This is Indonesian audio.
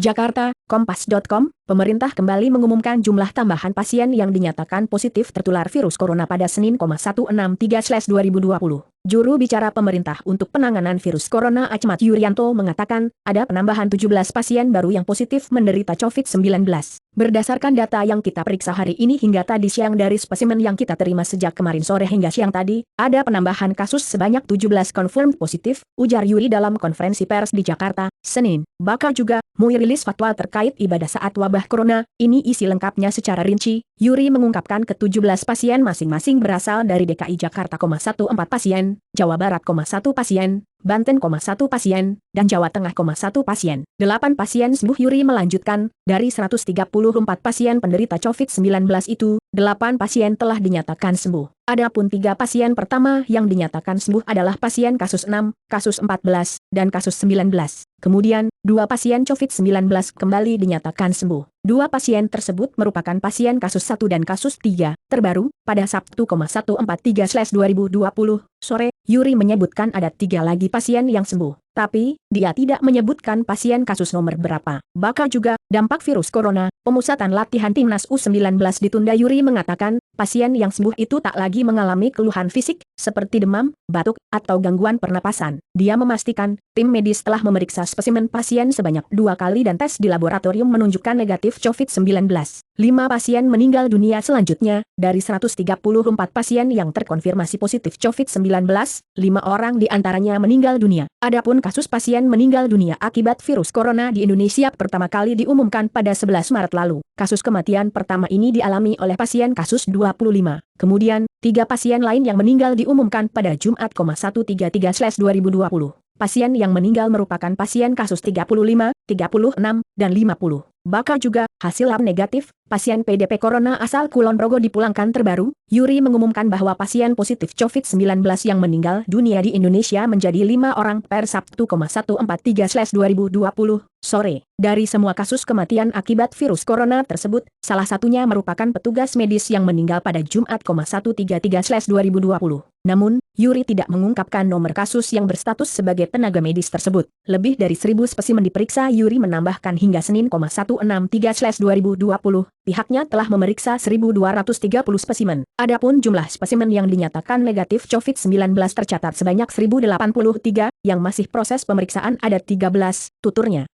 Jakarta, Kompas.com, pemerintah kembali mengumumkan jumlah tambahan pasien yang dinyatakan positif tertular virus corona pada Senin, 163/2020. Juru bicara pemerintah untuk penanganan virus corona Achmad Yuryanto mengatakan, ada penambahan 17 pasien baru yang positif menderita COVID-19. Berdasarkan data yang kita periksa hari ini hingga tadi siang dari spesimen yang kita terima sejak kemarin sore hingga siang tadi, ada penambahan kasus sebanyak 17 confirmed positif, ujar Yuri dalam konferensi pers di Jakarta, Senin. Bakal juga, merilis fatwa terkait ibadah saat wabah corona, ini isi lengkapnya secara rinci. Yuri mengungkapkan ke-17 pasien masing-masing berasal dari DKI Jakarta, 14 pasien, Jawa Barat, 1 pasien, Banten, 1 pasien, dan Jawa Tengah, 1 pasien. 8 pasien sembuh. Yuri melanjutkan, dari 134 pasien penderita COVID-19 itu, 8 pasien telah dinyatakan sembuh. Adapun 3 pasien pertama yang dinyatakan sembuh adalah pasien kasus 6, kasus 14, dan kasus 19. Kemudian, 2 pasien COVID-19 kembali dinyatakan sembuh. 2 pasien tersebut merupakan pasien kasus 1 dan kasus 3, terbaru, pada Sabtu, 143/2020, sore. Yuri menyebutkan ada 3 lagi pasien yang sembuh. Tapi, dia tidak menyebutkan pasien kasus nomor berapa. Bakal juga, dampak virus corona, pemusatan latihan timnas U19 ditunda. Yuri mengatakan, pasien yang sembuh itu tak lagi mengalami keluhan fisik, seperti demam, batuk, atau gangguan pernapasan. Dia memastikan, tim medis telah memeriksa spesimen pasien sebanyak 2 kali dan tes di laboratorium menunjukkan negatif COVID-19. 5 pasien meninggal dunia selanjutnya, dari 134 pasien yang terkonfirmasi positif COVID-19, 5 orang diantaranya meninggal dunia. Adapun kasus pasien meninggal dunia akibat virus corona di Indonesia pertama kali diumumkan pada 11 Maret lalu. Kasus kematian pertama ini dialami oleh pasien kasus 25. Kemudian, 3 pasien lain yang meninggal diumumkan pada Jumat, 133/2020. Pasien yang meninggal merupakan pasien kasus 35, 36, dan 50. Bakal juga, hasil lab negatif, pasien PDP Corona asal Kulon Progo dipulangkan terbaru. Yuri mengumumkan bahwa pasien positif COVID-19 yang meninggal dunia di Indonesia menjadi 5 orang per Sabtu, 143/2020, sore. Dari semua kasus kematian akibat virus corona tersebut, salah satunya merupakan petugas medis yang meninggal pada Jumat, 133/2020. Namun, Yuri tidak mengungkapkan nomor kasus yang berstatus sebagai tenaga medis tersebut. Lebih dari 1.000 spesimen diperiksa. Yuri menambahkan hingga Senin, 163/2020, pihaknya telah memeriksa 1.230 spesimen. Adapun jumlah spesimen yang dinyatakan negatif COVID-19 tercatat sebanyak 1.083, yang masih proses pemeriksaan ada 13, tuturnya.